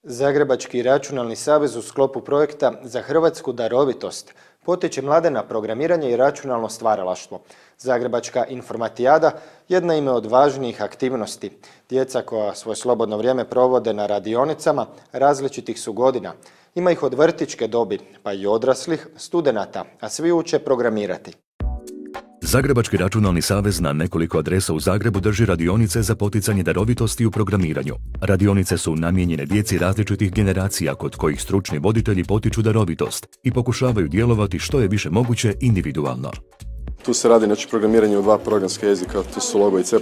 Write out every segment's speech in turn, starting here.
Zagrebački računalni savez u sklopu projekta Za hrvatsku darovitost potiče mlade na programiranje i računalno stvaralaštvo. Zagrebačka informatijada jedna im je od važnijih aktivnosti. Djeca koja svoje slobodno vrijeme provode na radionicama različitih su godina. Ima ih od vrtićke dobi, pa i odraslih, studenata, a svi uče programirati. Zagrebački računalni savez na nekoliko adresa u Zagrebu drži radionice za poticanje darovitosti u programiranju. Radionice su namijenjene djeci različitih generacija kod kojih stručni voditelji potiču darovitost i pokušavaju djelovati što je više moguće individualno. Tu se radi programiranje u dva programska jezika, to su Logo i C++.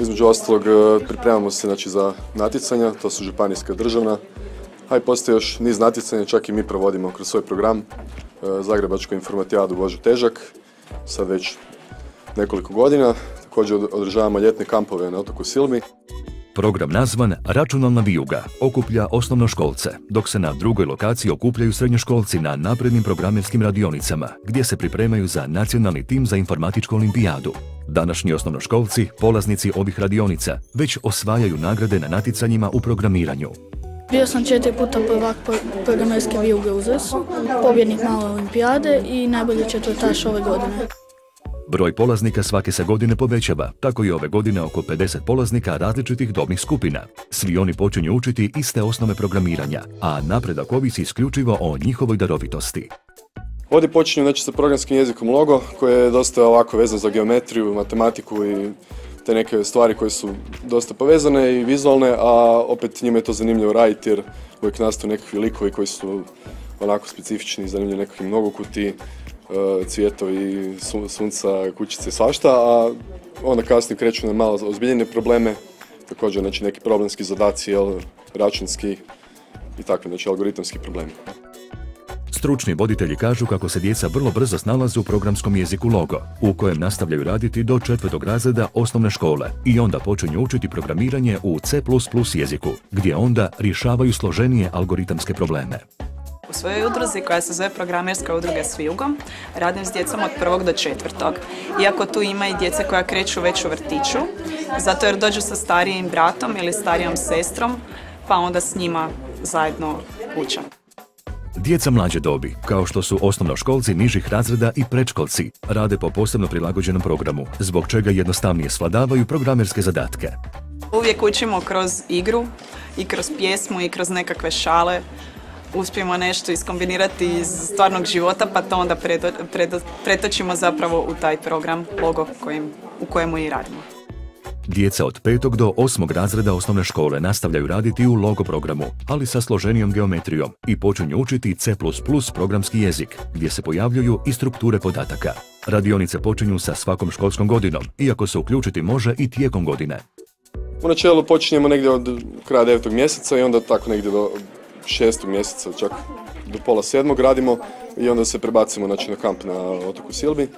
Između ostalog pripremamo se za natjecanja, to su županijska, državna, a i postoji još niz natjecanja, čak i mi provodimo kroz svoj program Zagrebačku informatijadu Božo Težak, sad već nekoliko godina. Također održavamo ljetne kampove na otoku Silbi. Program nazvan Računalna vijuga okuplja osnovnoškolce, dok se na drugoj lokaciji okupljaju srednjoškolci na naprednim programerskim radionicama, gdje se pripremaju za nacionalni tim za informatičku olimpijadu. Današnji osnovnoškolci, polaznici ovih radionica, već osvajaju nagrade na natjecanjima u programiranju. Bio sam 4 puta prvak programerske vijuge u Zrsu, pobjednik male olimpijade i najbolji četvrtaš ove godine. Broj polaznika svake se godine povećava, tako i ove godine oko 50 polaznika različitih dobnih skupina. Svi oni počinju učiti iste osnove programiranja, a napredak ovisi isključivo o njihovoj darovitosti. Ovdje počinju sa programskim jezikom Logo, koji je dosta ovako vezan za geometriju, matematiku i te neke stvari koje su dosta povezane i vizualne, a opet njima je to zanimljivo raditi jer uvijek nastaju nekakvi likovi koji su onako specifični, zanimljivi nekakvi mnogokuti, cvjetovi, sunca, kućice i svašta, a onda kasnije kreću na malo ozbiljnije probleme, također neki problemski zadaci, računski i takvi, algoritamski problemi. Stručni voditelji kažu kako se djeca vrlo brzo snalaze u programskom jeziku Logo, u kojem nastavljaju raditi do 4. razreda osnovne škole i onda počinju učiti programiranje u C++ jeziku, gdje onda rješavaju složenije algoritamske probleme. U svojoj udruzi koja se zove Programerska udruga s vijugom radim s djecom od 1. do 4. Iako tu ima i djece koja kreću već u vrtiću, zato jer dođu sa starijim bratom ili starijom sestrom, pa onda s njima zajedno učam. Djeca mlađe dobi, kao što su osnovnoškolci nižih razreda i predškolci, rade po posebno prilagođenom programu, zbog čega jednostavnije svladavaju programerske zadatke. Uvijek učimo kroz igru i kroz pjesmu i kroz nekakve šale. Uspijemo nešto iskombinirati iz stvarnog života, pa to onda pretočimo zapravo u taj program Logo u kojemu i radimo. Djeca od 5. do 8. razreda osnovne škole nastavljaju raditi u Logo programu, ali sa složenijom geometrijom i počinju učiti C++ programski jezik, gdje se pojavljuju i strukture podataka. Radionice počinju sa svakom školskom godinom, iako se uključiti može i tijekom godine. U načelu počinjemo negdje od kraja 9. mjeseca i onda tako negdje do 6. mjeseca, čak do pola 7. radimo i onda se prebacimo na kamp na otoku Silbi.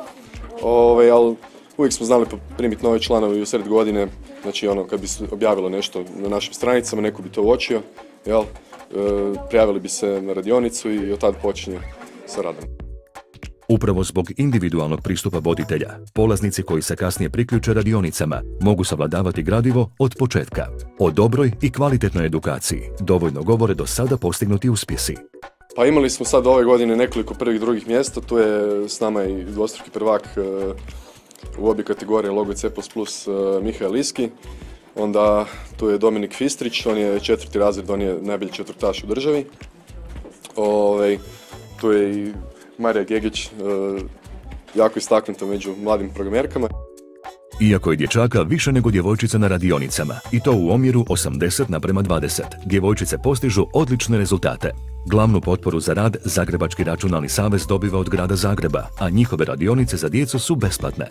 Ali uvijek smo znali primiti nove članove u sred godine, kad bi se objavilo nešto na našim stranicama, neko bi to uočio, prijavili bi se na radionicu i od tada počinje sa radom. Upravo zbog individualnog pristupa voditelja, polaznici koji se kasnije priključe radionicama mogu savladavati gradivo od početka. O dobroj i kvalitetnoj edukaciji dovoljno govore do sada postignuti uspjesi. Pa imali smo sad ove godine nekoliko prvih drugih mjesta, tu je s nama i dvostruki prvak u obje kategorije Logo i C++ Mihael Iski. Onda tu je Dominik Fistrić, on je 4. razred, on je najbolji četvrtaš u državi. Tu je i Marija Gegić, jako istaknuta među mladim programerkama. Iako je dječaka više nego djevojčica na radionicama, i to u omjeru 80:20, djevojčice postižu odlične rezultate. Glavnu potporu za rad Zagrebački računalni savez dobiva od grada Zagreba, a njihove radionice za djecu su besplatne.